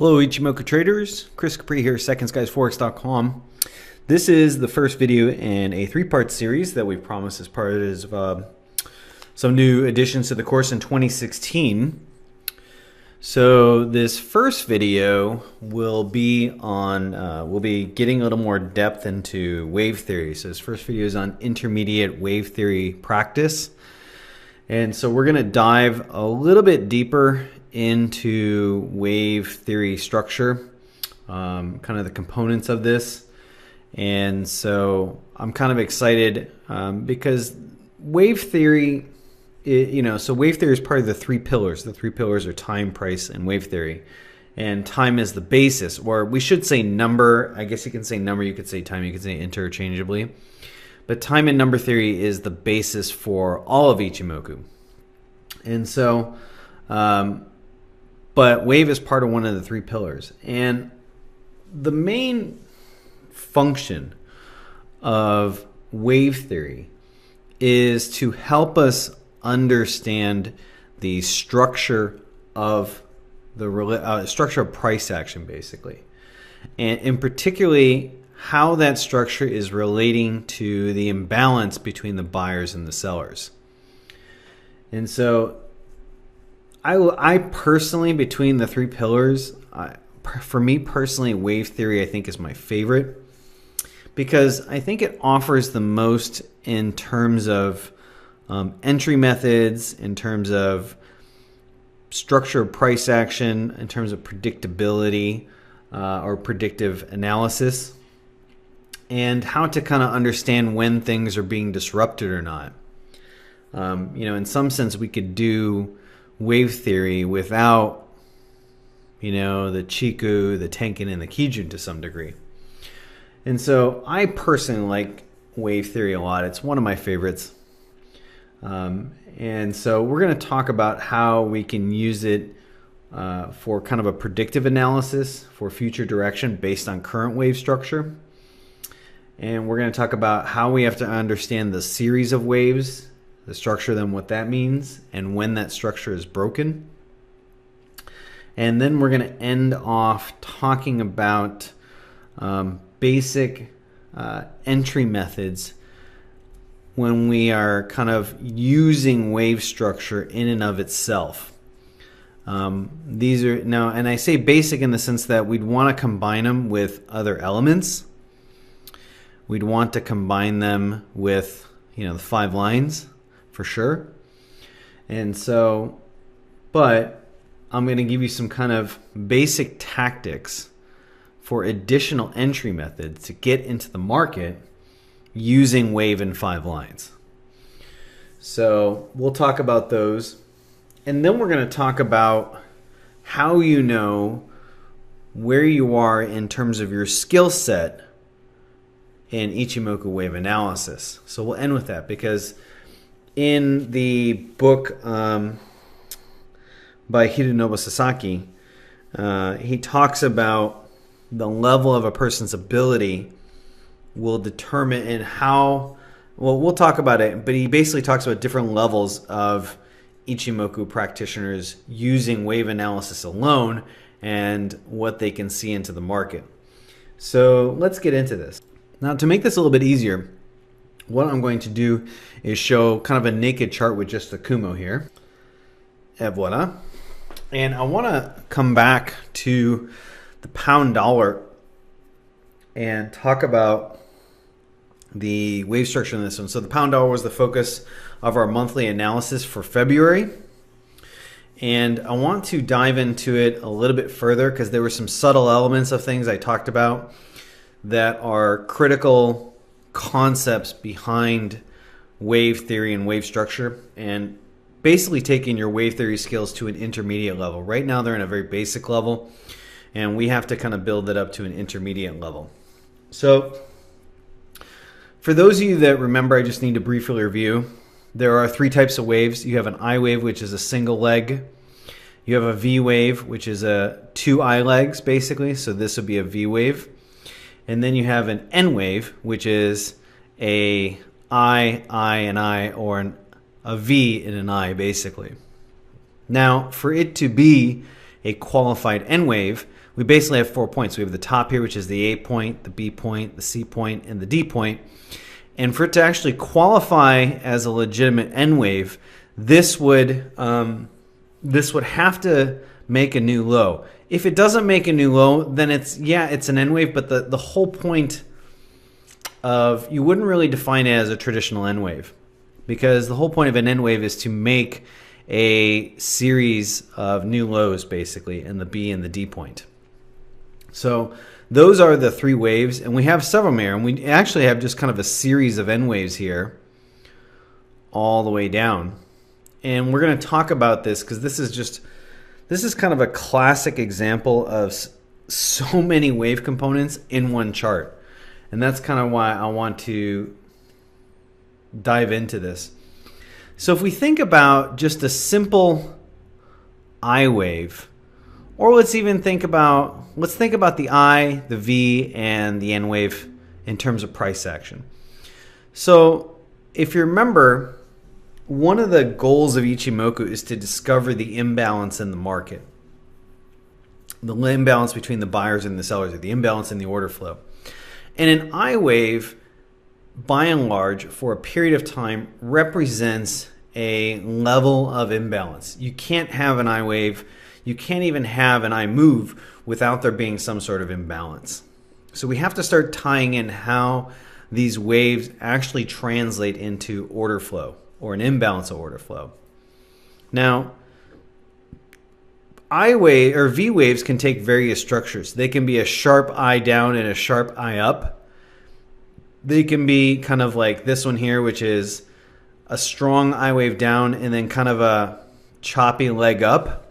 Hello Ichimoku traders, Chris Capri here, SecondSkiesForex.com. This is the first video in a three-part series that we promised as part of some new additions to the course in 2016. So this first video will be on, we'll be getting a little more depth into wave theory. So this first video is on intermediate wave theory practice. And so we're going to dive a little bit deeper into wave theory structure, kind of the components of this. And so I'm kind of excited because wave theory, so wave theory is part of the three pillars. The three pillars are time, price, and wave theory. And time is the basis, or we should say number. I guess you can say number, you could say time, you could say interchangeably. But time and number theory is the basis for all of Ichimoku. And so, but wave is part of one of the three pillars. And the main function of wave theory is to help us understand the structure of structure of price action, basically. And in particularly how that structure is relating to the imbalance between the buyers and the sellers. And so I personally, between the three pillars, for me personally, wave theory I think is my favorite because I think it offers the most in terms of entry methods, in terms of structure of price action, in terms of predictability or predictive analysis, and how to kind of understand when things are being disrupted or not. In some sense, we could do wave theory without, the Chiku, the Tenkin, and the Kijun to some degree. And so I personally like wave theory a lot. It's one of my favorites. And so we're going to talk about how we can use it for kind of a predictive analysis for future direction based on current wave structure. And we're going to talk about how we have to understand the series of waves, the structure of them, what that means, and when that structure is broken. And then we're going to end off talking about basic entry methods when we are kind of using wave structure in and of itself. These are now, and I say basic in the sense that we'd want to combine them with other elements. We'd want to combine them with, the 5 lines for sure. And so, but I'm going to give you some kind of basic tactics for additional entry methods to get into the market using wave and 5 lines. So we'll talk about those. And then we're going to talk about how you know where you are in terms of your skill set in Ichimoku wave analysis. So we'll end with that because in the book by Hironobu Sasaki, he talks about the level of a person's ability will determine in how, we'll talk about it, but he basically talks about different levels of Ichimoku practitioners using wave analysis alone and what they can see into the market. So let's get into this. Now, to make this a little bit easier, what I'm going to do is show kind of a naked chart with just the Kumo here. Et voila. And I want to come back to the pound dollar and talk about the wave structure in this one. So the pound dollar was the focus of our monthly analysis for February. And I want to dive into it a little bit further because there were some subtle elements of things I talked about that are critical concepts behind wave theory and wave structure, and basically taking your wave theory skills to an intermediate level. Right now they're in a very basic level, and we have to kind of build it up to an intermediate level. So for those of you that remember, I just need to briefly review. There are 3 types of waves. You have an I wave, which is a single leg. You have a V wave, which is 2 I legs basically, so this would be a V wave. And then you have an N wave, which is a I, and I, or a V in an I, basically. Now, for it to be a qualified N wave, we basically have 4 points. We have the top here, which is the A point, the B point, the C point, and the D point. And for it to actually qualify as a legitimate N wave, this would have to make a new low. If it doesn't make a new low, then it's an N wave, but the whole point of, you wouldn't really define it as a traditional N wave, because the whole point of an N wave is to make a series of new lows, basically, in the B and the D point. So those are the 3 waves, and we have several more, and we actually have just kind of a series of N waves here all the way down. And we're going to talk about this because this is kind of a classic example of so many wave components in one chart. And that's kind of why I want to dive into this. So if we think about just a simple I wave, or let's think about the I, the V, and the N wave in terms of price action. So if you remember, one of the goals of Ichimoku is to discover the imbalance in the market. The imbalance between the buyers and the sellers, or the imbalance in the order flow. And an I wave, by and large, for a period of time, represents a level of imbalance. You can't have an I wave, you can't even have an I move without there being some sort of imbalance. So we have to start tying in how these waves actually translate into order flow, or an imbalance of order flow. Now, I wave or V waves can take various structures. They can be a sharp I down and a sharp I up. They can be kind of like this one here, which is a strong I wave down and then kind of a choppy leg up.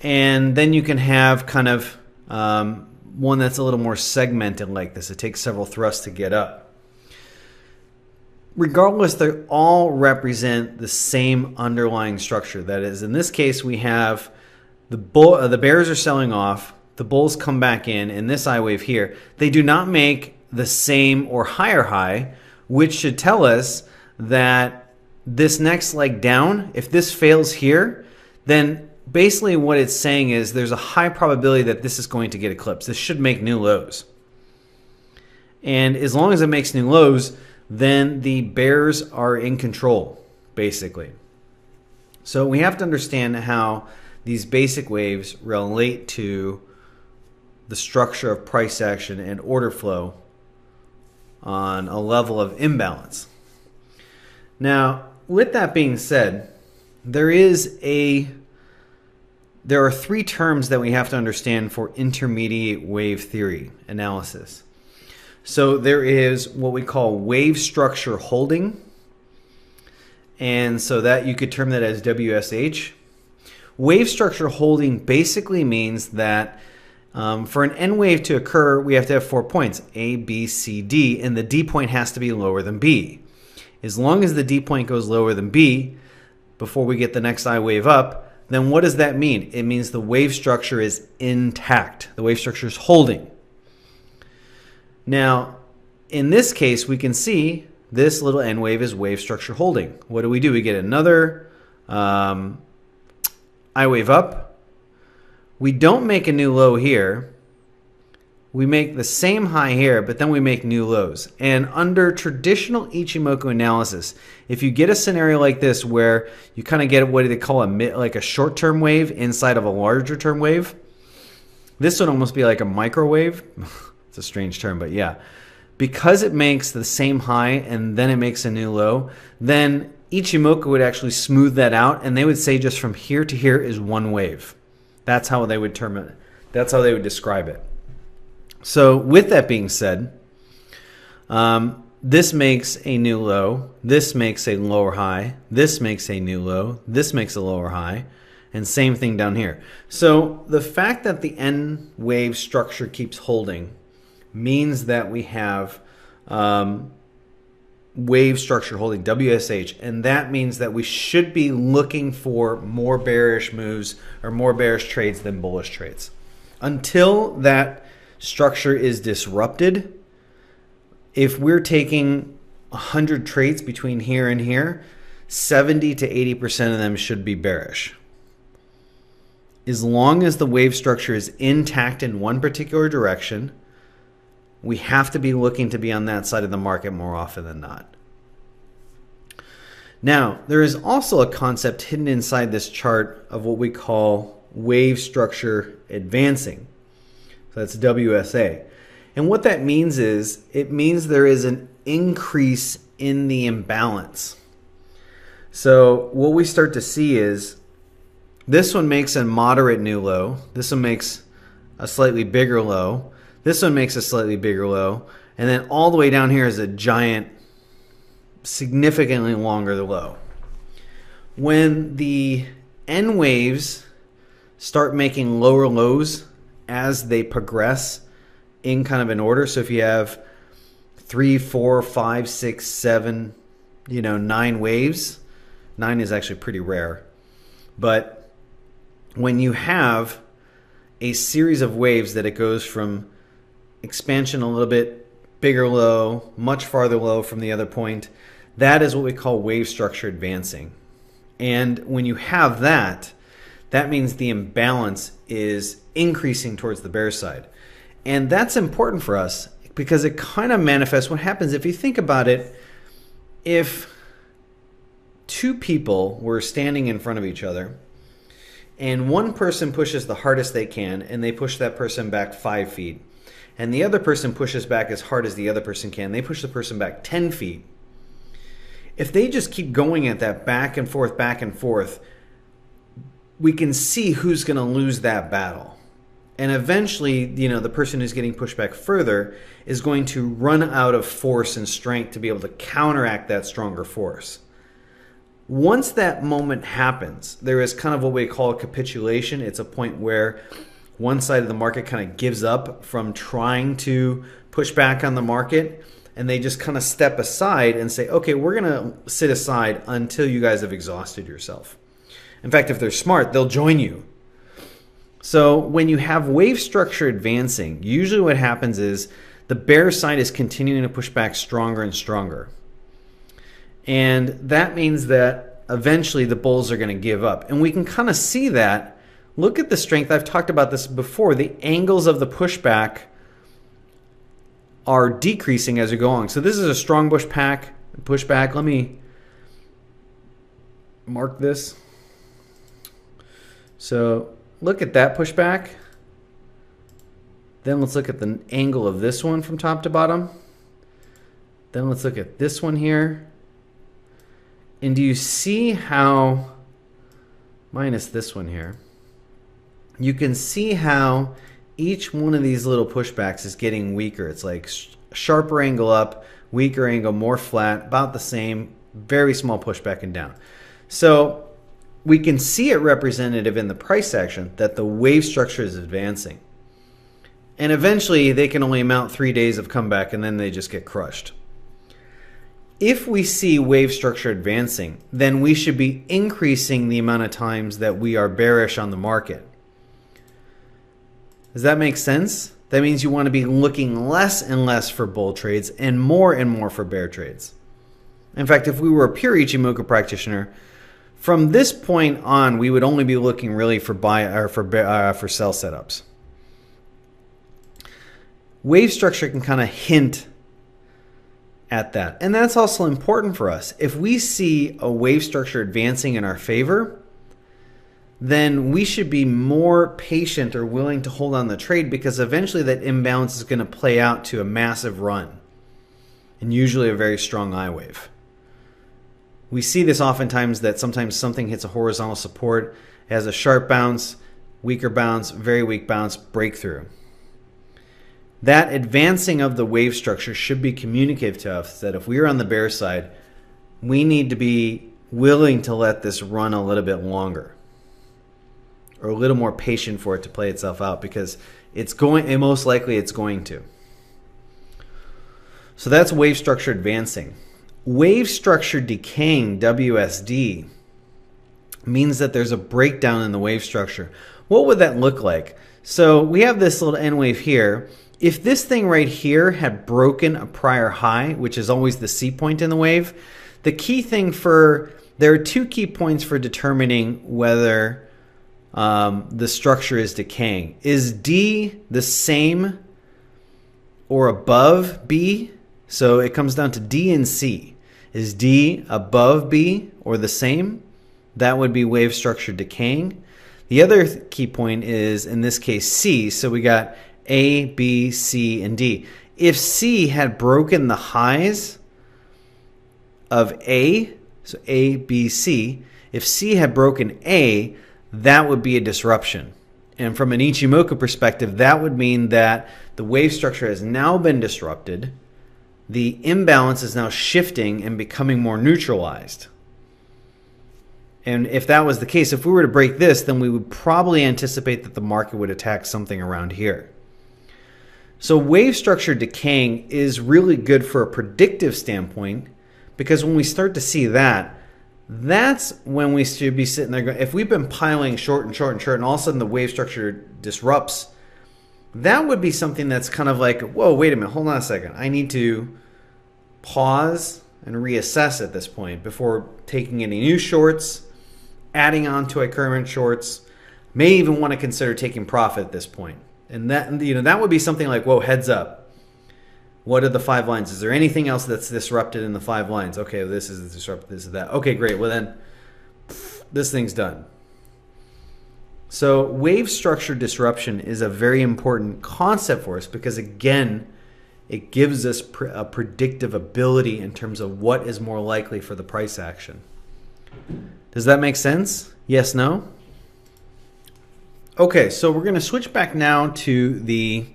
And then you can have kind of one that's a little more segmented like this. It takes several thrusts to get up. Regardless, they all represent the same underlying structure. That is, in this case, we have the bears are selling off, the bulls come back in this I wave here. They do not make the same or higher high, which should tell us that this next leg down, if this fails here, then basically what it's saying is there's a high probability that this is going to get eclipsed. This should make new lows. And as long as it makes new lows, then the bears are in control, basically. So we have to understand how these basic waves relate to the structure of price action and order flow on a level of imbalance. Now, with that being said, there are 3 terms that we have to understand for intermediate wave theory analysis. So there is what we call wave structure holding. And so that you could term that as WSH. Wave structure holding basically means that for an N wave to occur, we have to have 4 points, A, B, C, D, and the D point has to be lower than B. As long as the D point goes lower than B before we get the next I wave up, then what does that mean? It means the wave structure is intact. The wave structure is holding. Now, in this case, we can see this little N wave is wave structure holding. What do? We get another I wave up. We don't make a new low here. We make the same high here, but then we make new lows. And under traditional Ichimoku analysis, if you get a scenario like this where you kind of get what they call like a short-term wave inside of a larger-term wave, this would almost be like a microwave. It's a strange term, but yeah. Because it makes the same high and then it makes a new low, then Ichimoku would actually smooth that out, and they would say just from here to here is one wave. That's how they would term it. That's how they would describe it. So with that being said, this makes a new low, this makes a lower high, this makes a new low, this makes a lower high, and same thing down here. So the fact that the N wave structure keeps holding means that we have wave structure holding, WSH, and that means that we should be looking for more bearish moves or more bearish trades than bullish trades. Until that structure is disrupted, if we're taking 100 trades between here and here, 70 to 80% of them should be bearish. as long as the wave structure is intact in one particular direction, we have to be looking to be on that side of the market more often than not. Now, there is also a concept hidden inside this chart of what we call wave structure advancing. So that's WSA. And what that means is, it means there is an increase in the imbalance. So what we start to see is, this one makes a moderate new low. This one makes a slightly bigger low. This one makes a slightly bigger low. And then all the way down here is a giant, significantly longer low. When the N waves start making lower lows as they progress in kind of an order. So if you have 3, 4, 5, 6, 7, 9 waves, 9 is actually pretty rare. But when you have a series of waves that it goes from expansion a little bit bigger low, much farther low from the other point, that is what we call wave structure advancing. And when you have that, that means the imbalance is increasing towards the bear side. And that's important for us because it kind of manifests what happens if you think about it. If two people were standing in front of each other and one person pushes the hardest they can and they push that person back 5 feet, and the other person pushes back as hard as the other person can, they push the person back 10 feet. If they just keep going at that back and forth, we can see who's going to lose that battle. And eventually, the person who's getting pushed back further is going to run out of force and strength to be able to counteract that stronger force. Once that moment happens, there is kind of what we call a capitulation. It's a point where one side of the market kind of gives up from trying to push back on the market, and they just kind of step aside and say, okay, we're going to sit aside until you guys have exhausted yourself. In fact, if they're smart, they'll join you. So when you have wave structure advancing, usually what happens is the bear side is continuing to push back stronger and stronger. And that means that eventually the bulls are going to give up. And we can kind of see that. Look at the strength. I've talked about this before. The angles of the pushback are decreasing as we go along. So this is a strong pushback. Let me mark this. So look at that pushback. Then let's look at the angle of this one from top to bottom. Then let's look at this one here. And do you see how, minus this one here, you can see how each one of these little pushbacks is getting weaker. It's like sharper angle up, weaker angle, more flat, about the same, very small pushback and down. So we can see it representative in the price action that the wave structure is advancing. And eventually they can only mount 3 days of comeback and then they just get crushed. If we see wave structure advancing, then we should be increasing the amount of times that we are bearish on the market. Does that make sense? That means you want to be looking less and less for bull trades and more for bear trades. In fact, if we were a pure Ichimoku practitioner, from this point on, we would only be looking really for buy or for sell setups. Wave structure can kind of hint at that. And that's also important for us. If we see a wave structure advancing in our favor, then we should be more patient or willing to hold on the trade because eventually that imbalance is going to play out to a massive run and usually a very strong I wave. We see this oftentimes that sometimes something hits a horizontal support, it has a sharp bounce, weaker bounce, very weak bounce, breakthrough. That advancing of the wave structure should be communicative to us that if we are on the bear side, we need to be willing to let this run a little bit longer or a little more patient for it to play itself out because most likely it's going to. So that's wave structure advancing. Wave structure decaying, WSD, means that there's a breakdown in the wave structure. What would that look like? So we have this little N wave here. If this thing right here had broken a prior high, which is always the C point in the wave, there are two key points for determining whether the structure is decaying. Is D the same or above B? So it comes down to D and C. Is D above B or the same? That would be wave structure decaying. The other key point is, in this case, C. So we got A, B, C, and D. If C had broken the highs of A, so A, B, C, if C had broken A, that would be a disruption. And from an Ichimoku perspective, that would mean that the wave structure has now been disrupted. The imbalance is now shifting and becoming more neutralized. And if that was the case, if we were to break this, then we would probably anticipate that the market would attack something around here. So wave structure decaying is really good for a predictive standpoint, because when we start to see that, that's when we should be sitting there going, if we've been piling short and short and short and all of a sudden the wave structure disrupts, that would be something that's kind of like, whoa, wait a minute, hold on a second. I need to pause and reassess at this point before taking any new shorts, adding on to our current shorts, may even want to consider taking profit at this point. And that, that would be something like, whoa, heads up. What are the 5 lines? Is there anything else that's disrupted in the 5 lines? Okay, this is disrupted, this is that. Okay, great. Well then, this thing's done. So wave structure disruption is a very important concept for us because, again, it gives us a predictive ability in terms of what is more likely for the price action. Does that make sense? Yes, no? Okay, so we're going to switch back now to the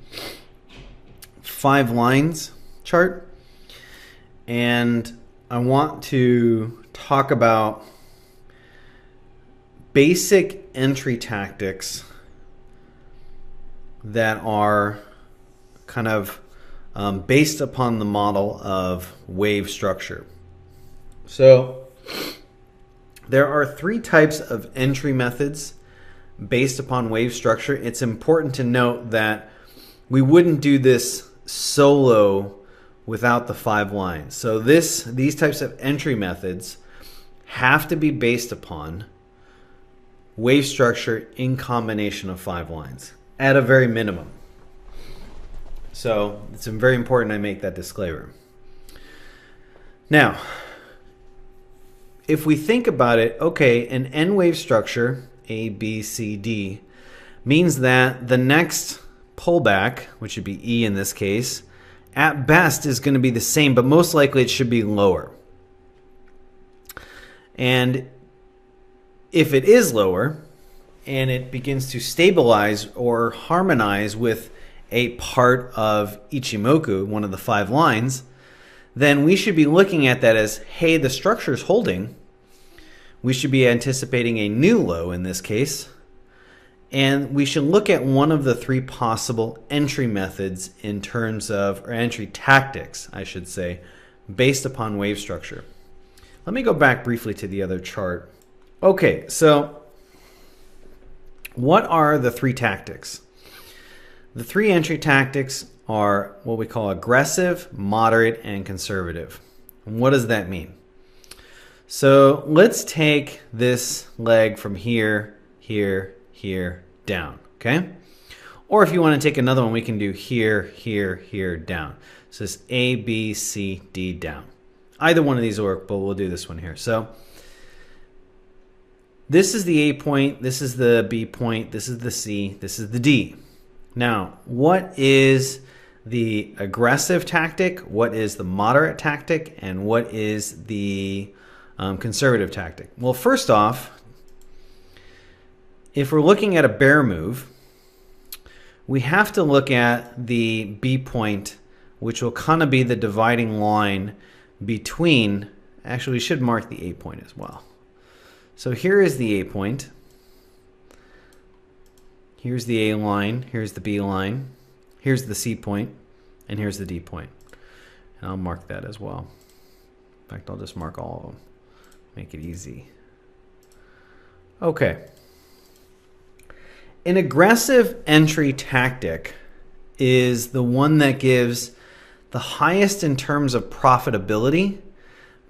5 lines chart. And I want to talk about basic entry tactics that are kind of based upon the model of wave structure. So there are 3 types of entry methods based upon wave structure. It's important to note that we wouldn't do this solo without the 5 lines. So these types of entry methods have to be based upon wave structure in combination of 5 lines at a very minimum. So it's very important I make that disclaimer. Now, if we think about it, okay, an N wave structure, A, B, C, D, means that the next pullback, which would be E in this case, at best is going to be the same, but most likely it should be lower. And if it is lower and it begins to stabilize or harmonize with a part of Ichimoku, one of the 5 lines, then we should be looking at that as, hey, the structure is holding. We should be anticipating a new low in this case. And we should look at one of the 3 possible entry methods in terms of, or entry tactics, I should say, based upon wave structure. Let me go back briefly to the other chart. Okay, so what are the 3 tactics? The 3 entry tactics are what we call aggressive, moderate, and conservative. And what does that mean? So let's take this leg from here, here, here, down, okay? Or if you want to take another one, we can do here, here, here, down. So it's A, B, C, D, down. Either one of these will work, but we'll do this one here. So this is the A point, this is the B point, this is the C, this is the D. Now, what is the aggressive tactic? What is the moderate tactic? And what is the conservative tactic? Well, first off, if we're looking at a bear move, we have to look at the B point, which will kind of be the dividing line between, actually we should mark the A point as well. So here is the A point. Here's the A line, here's the B line, here's the C point, and here's the D point. And I'll mark that as well. In fact, I'll just mark all of them. Make it easy. Okay. An aggressive entry tactic is the one that gives the highest in terms of profitability,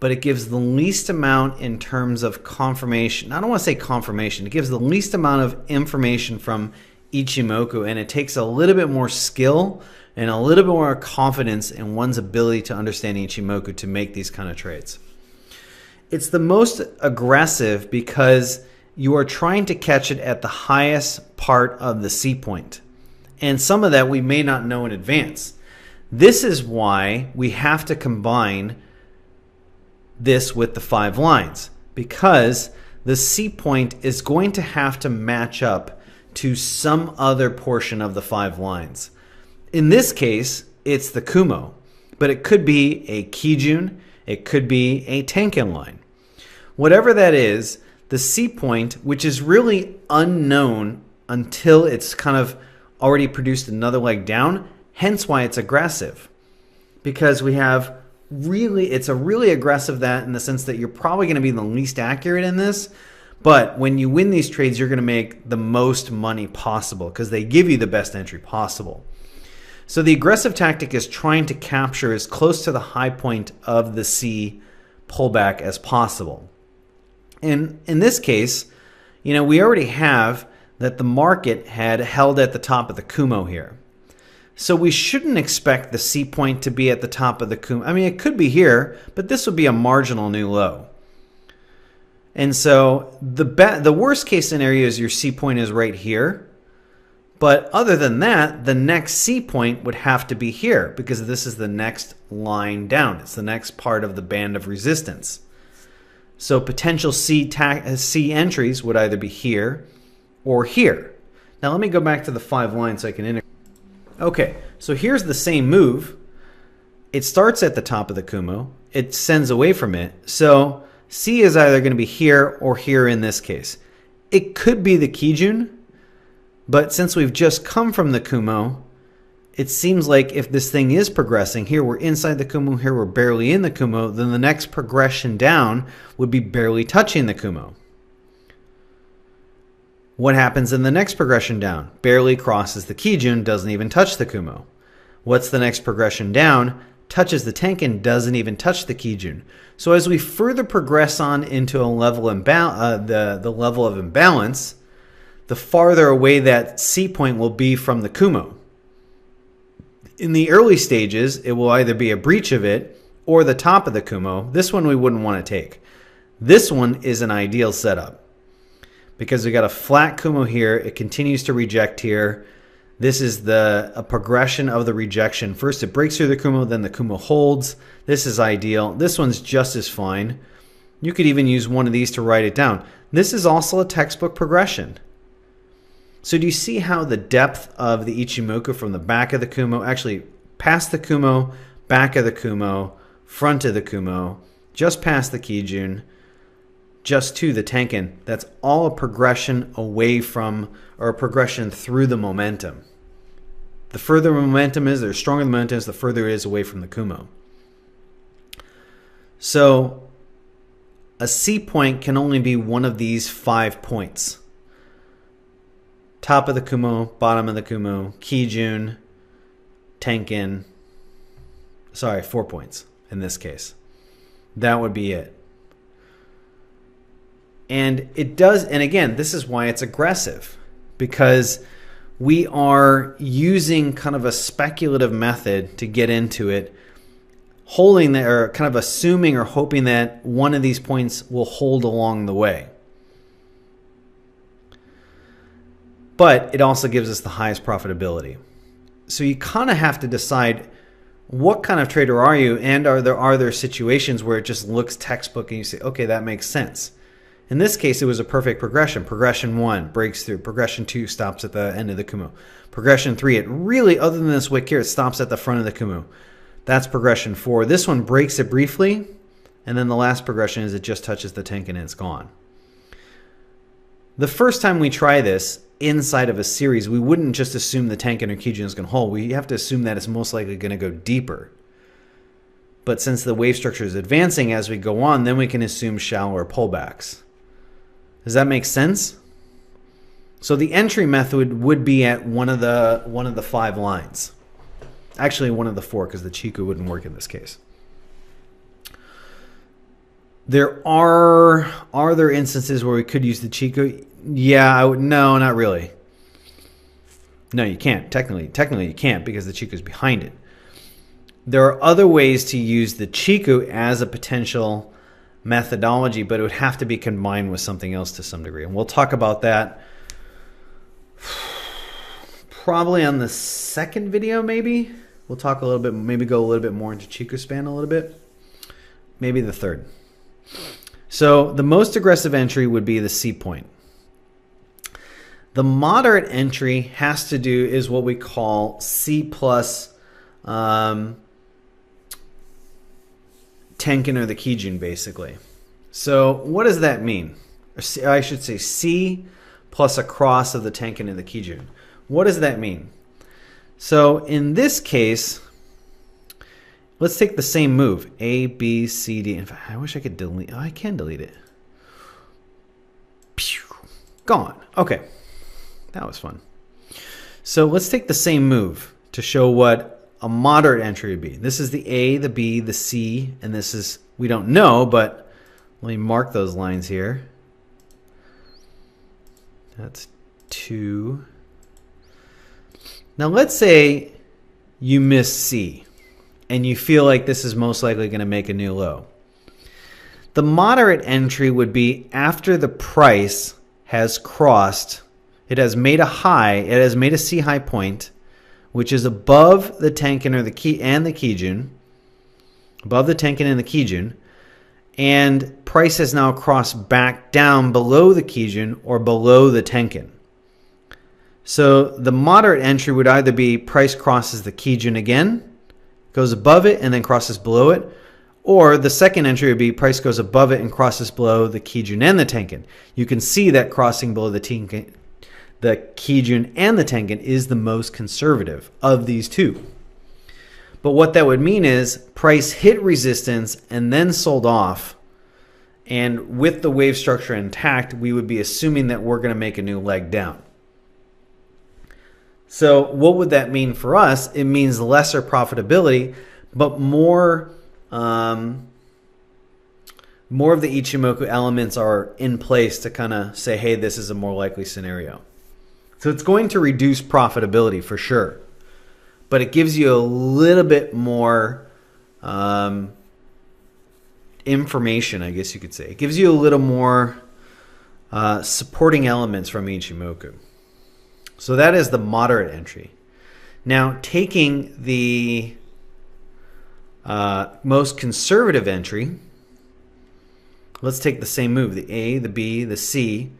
but it gives the least amount in terms of confirmation. I don't want to say confirmation. It gives the least amount of information from Ichimoku, and it takes a little bit more skill and a little bit more confidence in one's ability to understand Ichimoku to make these kind of trades. It's the most aggressive because you are trying to catch it at the highest part of the C point. And some of that we may not know in advance. This is why we have to combine this with the 5 lines, because the C point is going to have to match up to some other portion of the 5 lines. In this case, it's the Kumo, but it could be a Kijun, it could be a Tenkan line. Whatever that is, the C point, which is really unknown until it's kind of already produced another leg down, hence why it's aggressive. Because we have it's a really aggressive that in the sense that you're probably going to be the least accurate in this, but when you win these trades, you're going to make the most money possible because they give you the best entry possible. So the aggressive tactic is trying to capture as close to the high point of the C pullback as possible. And in this case, we already have that the market had held at the top of the Kumo here. So we shouldn't expect the C point to be at the top of the Kumo. I mean, it could be here, but this would be a marginal new low. And so the worst case scenario is your C point is right here. But other than that, the next C point would have to be here because this is the next line down. It's the next part of the band of resistance. So potential C entries would either be here or here. Now let me go back to the 5 lines so I can integrate. Okay, so here's the same move. It starts at the top of the Kumo. It sends away from it. So C is either going to be here or here in this case. It could be the Kijun, but since we've just come from the Kumo, it seems like if this thing is progressing, here we're inside the Kumo, here we're barely in the Kumo, then the next progression down would be barely touching the Kumo. What happens in the next progression down? Barely crosses the Kijun, doesn't even touch the Kumo. What's the next progression down? Touches the Tenkan, doesn't even touch the Kijun. So as we further progress on into a level the level of imbalance, the farther away that C point will be from the Kumo. In the early stages, it will either be a breach of it or the top of the Kumo. This one we wouldn't want to take. This one is an ideal setup because we got a flat Kumo here. It continues to reject here. This is a progression of the rejection. First it breaks through the Kumo, then the Kumo holds. This is ideal. This one's just as fine. You could even use one of these to write it down. This is also a textbook progression. So do you see how the depth of the Ichimoku from the back of the Kumo, actually past the Kumo, back of the Kumo, front of the Kumo, just past the Kijun, just to the Tenkan, that's all a progression away from, or a progression through the momentum. The further momentum is, the stronger the momentum is, the further it is away from the Kumo. So a C point can only be one of these 5 points. Top of the Kumo, bottom of the Kumo, Kijun, Tenkan. Sorry, 4 points in this case. That would be it. And it does, and again, this is why it's aggressive, because we are using kind of a speculative method to get into it, holding that, or kind of assuming or hoping that one of these points will hold along the way. But it also gives us the highest profitability. So you kind of have to decide what kind of trader are you, and are there situations where it just looks textbook and you say, okay, that makes sense. In this case, it was a perfect progression. Progression 1 breaks through. Progression 2 stops at the end of the Kumo. Progression 3, it really, other than this wick here, it stops at the front of the Kumo. That's progression 4. This one breaks it briefly, and then the last progression is it just touches the Tenkan and it's gone. The first time we try this inside of a series, we wouldn't just assume the Tenkan or Kijun is going to hold. We have to assume that it's most likely going to go deeper. But since the wave structure is advancing as we go on, then we can assume shallower pullbacks. Does that make sense? So the entry method would be at one of the 5 lines. Actually, one of the 4, because the Chiku wouldn't work in this case. Are there instances where we could use the Chico? Yeah, no, not really. No, you can't. Technically you can't because the Chico's behind it. There are other ways to use the Chico as a potential methodology, but it would have to be combined with something else to some degree. And we'll talk about that probably on the second video, maybe. We'll talk a little bit, maybe go a little bit more into Chico span a little bit. Maybe the third. So the most aggressive entry would be the C point. The moderate entry has to do is what we call C plus Tenkan or the Kijun, basically. So what does that mean? Or I should say C plus a cross of the Tenkan and the Kijun. What does that mean? So in this case, let's take the same move, A, B, C, D. In fact, I wish I could delete. Oh, I can delete it. Pew, gone. Okay, that was fun. So let's take the same move to show what a moderate entry would be. This is the A, the B, the C, and this is, we don't know, but let me mark those lines here. That's 2. Now let's say you miss C and you feel like this is most likely going to make a new low. The moderate entry would be after the price has crossed, it has made a high, it has made a C high point, which is above the Tenkan or the Kijun, above the Tenkan and the Kijun, and price has now crossed back down below the Kijun or below the Tenkan. So the moderate entry would either be price crosses the Kijun again, goes above it and then crosses below it, or the second entry would be price goes above it and crosses below the Kijun and the Tenkan. You can see that crossing below the Kijun and the Tenkan is the most conservative of these two. But what that would mean is price hit resistance and then sold off. And with the wave structure intact, we would be assuming that we're going to make a new leg down. So what would that mean for us? It means lesser profitability, but more of the Ichimoku elements are in place to kind of say, hey, this is a more likely scenario. So it's going to reduce profitability for sure, but it gives you a little bit more information, I guess you could say. It gives you a little more supporting elements from Ichimoku. So that is the moderate entry. Now, taking the most conservative entry, let's take the same move, the A, the B, the C.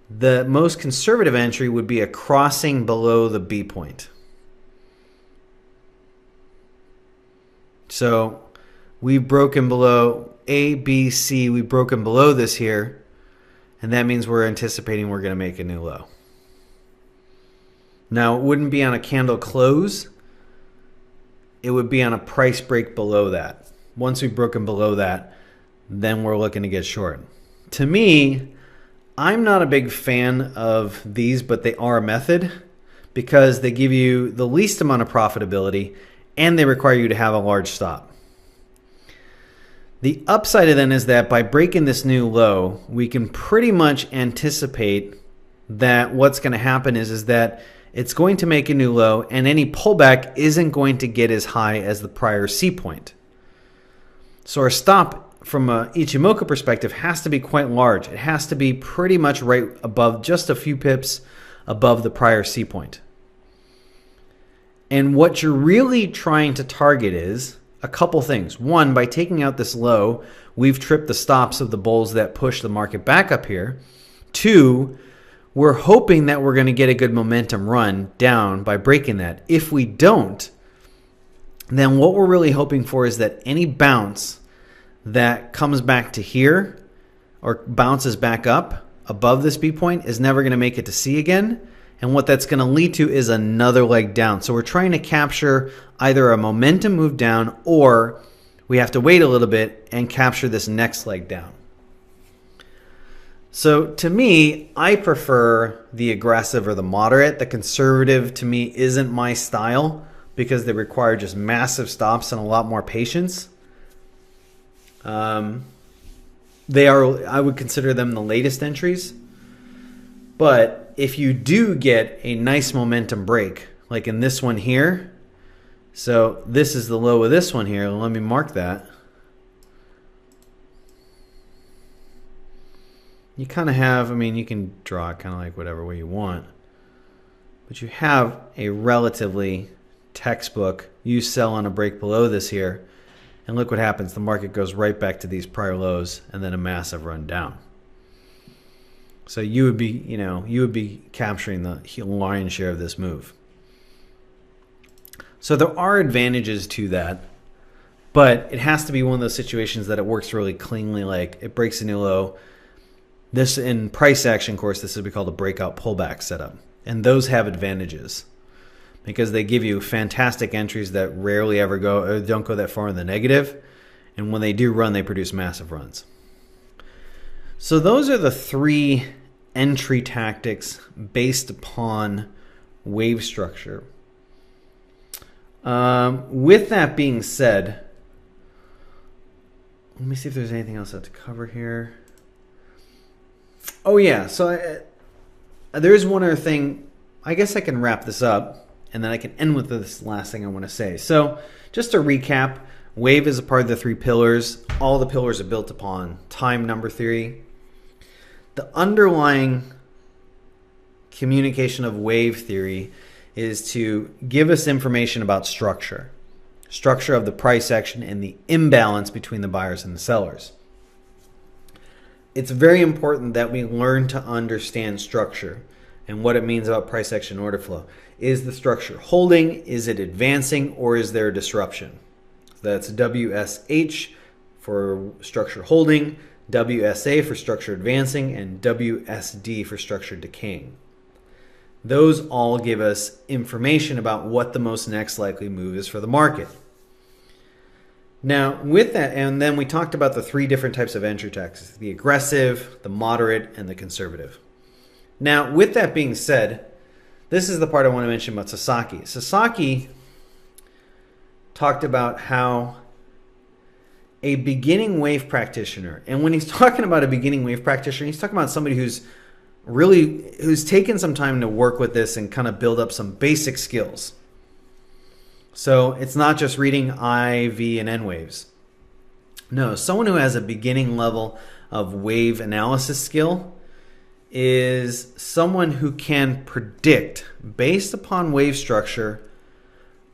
The most conservative entry would be a crossing below the B point. So we've broken below A, B, C. We've broken below this here, and that means we're anticipating we're going to make a new low. Now, it wouldn't be on a candle close. It would be on a price break below that. Once we've broken below that, then we're looking to get short. To me, I'm not a big fan of these, but they are a method because they give you the least amount of profitability and they require you to have a large stop. The upside of them is that by breaking this new low, we can pretty much anticipate that what's going to happen is that it's going to make a new low, and any pullback isn't going to get as high as the prior C point. So our stop from an Ichimoku perspective has to be quite large. It has to be pretty much right above, just a few pips above the prior C point. And what you're really trying to target is a couple things. One, by taking out this low, we've tripped the stops of the bulls that push the market back up here. Two, we're hoping that we're going to get a good momentum run down by breaking that. If we don't, then what we're really hoping for is that any bounce that comes back to here or bounces back up above this B point is never going to make it to C again. And what that's going to lead to is another leg down. So we're trying to capture either a momentum move down, or we have to wait a little bit and capture this next leg down. So to me, I prefer the aggressive or the moderate. The conservative to me isn't my style because they require just massive stops and a lot more patience. I would consider them the latest entries. But if you do get a nice momentum break, like in this one here, so this is the low of this one here. Let me mark that. You kind of have, I mean, you can draw it kind of like whatever way you want. But you have a relatively textbook, you sell on a break below this here. And look what happens. The market goes right back to these prior lows and then a massive run down. So you would be capturing the lion's share of this move. So there are advantages to that, but it has to be one of those situations that it works really cleanly, like it breaks a new low. This in price action course, this would be called a breakout pullback setup. And those have advantages because they give you fantastic entries that rarely ever don't go that far in the negative. And when they do run, they produce massive runs. So those are the 3 entry tactics based upon wave structure. With that being said, let me see if there's anything else I have to cover here. Oh yeah, so there is one other thing. I guess I can wrap this up, and then I can end with this last thing I want to say. So just to recap, wave is a part of the 3 pillars. All the pillars are built upon time number theory. The underlying communication of wave theory is to give us information about structure of the price action and the imbalance between the buyers and the sellers. It's very important that we learn to understand structure and what it means about price action order flow. Is the structure holding? Is it advancing? Or is there a disruption? So that's WSH for structure holding, WSA for structure advancing, and WSD for structure decaying. Those all give us information about what the most next likely move is for the market. Now, with that, and then we talked about the 3 different types of entry tactics, the aggressive, the moderate, and the conservative. Now, with that being said, this is the part I want to mention about Sasaki. Sasaki talked about how a beginning wave practitioner, and when he's talking about a beginning wave practitioner, he's talking about somebody who's taken some time to work with this and kind of build up some basic skills. So it's not just reading I, V, and N waves. No, someone who has a beginning level of wave analysis skill is someone who can predict, based upon wave structure,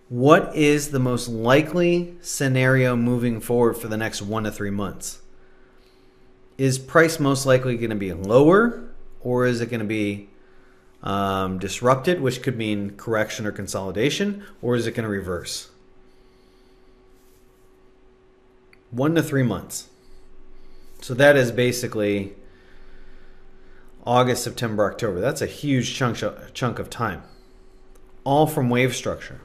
what is the most likely scenario moving forward for the next 1 to 3 months. Is price most likely going to be lower, or is it going to be disrupted, which could mean correction or consolidation, or is it going to reverse? 1 to 3 months. So that is basically August, September, October. That's a huge chunk of time, all from wave structure.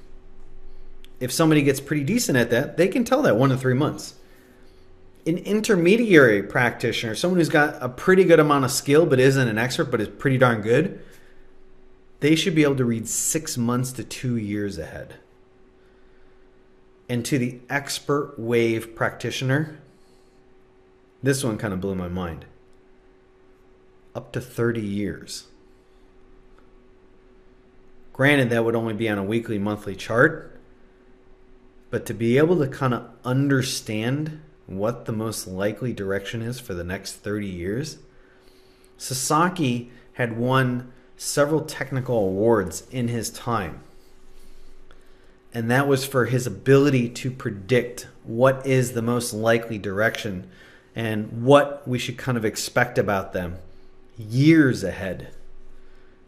If somebody gets pretty decent at that, they can tell that 1 to 3 months. An intermediary practitioner, someone who's got a pretty good amount of skill but isn't an expert but is pretty darn good, they should be able to read 6 months to 2 years ahead. And to the expert wave practitioner, this one kind of blew my mind. Up to 30 years. Granted, that would only be on a weekly, monthly chart, but to be able to kind of understand what the most likely direction is for the next 30 years. Sasaki had won several technical awards in his time. And that was for his ability to predict what is the most likely direction and what we should kind of expect about them years ahead.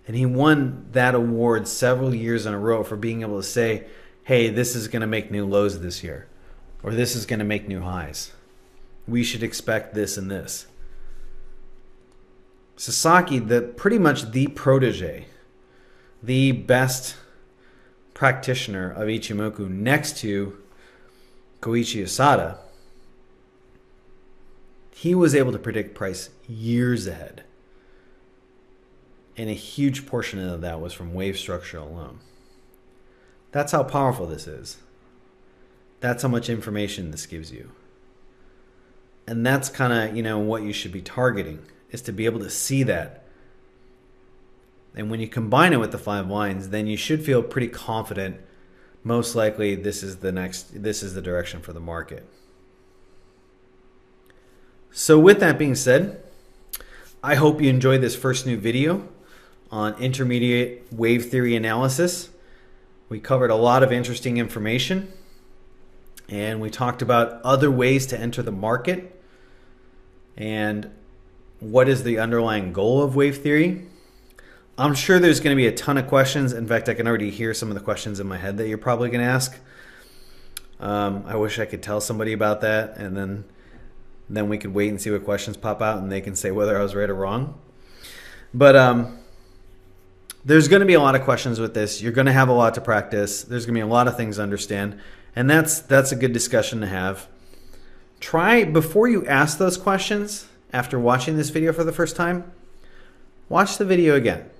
And he won that award several years in a row for being able to say, hey, this is going to make new lows this year, or this is going to make new highs. We should expect this and this. Sasaki, pretty much the protege, the best practitioner of Ichimoku next to Koichi Asada, he was able to predict price years ahead. And a huge portion of that was from wave structure alone. That's how powerful this is. That's how much information this gives you. And that's kind of, what you should be targeting, is to be able to see that. And when you combine it with the 5 lines, then you should feel pretty confident. Most likely this is the direction for the market. So with that being said, I hope you enjoyed this first new video on intermediate wave theory analysis. We covered a lot of interesting information, and we talked about other ways to enter the market and what is the underlying goal of wave theory. I'm sure there's going to be a ton of questions. In fact, I can already hear some of the questions in my head that you're probably going to ask. I wish I could tell somebody about that, and then we could wait and see what questions pop out, and they can say whether I was right or wrong. But there's going to be a lot of questions with this. You're going to have a lot to practice. There's going to be a lot of things to understand, and that's a good discussion to have. Try, before you ask those questions, after watching this video for the first time, watch the video again.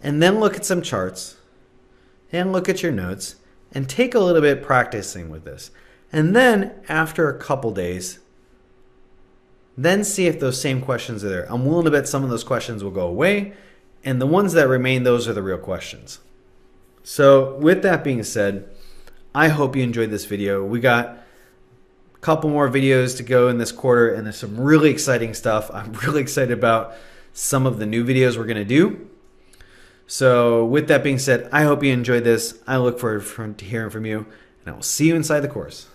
And then look at some charts, and look at your notes, and take a little bit practicing with this. And then, after a couple days, then see if those same questions are there. I'm willing to bet some of those questions will go away, and the ones that remain, those are the real questions. So with that being said, I hope you enjoyed this video. We got a couple more videos to go in this quarter, and there's some really exciting stuff. I'm really excited about some of the new videos we're going to do. So with that being said, I hope you enjoyed this. I look forward to hearing from you, and I will see you inside the course.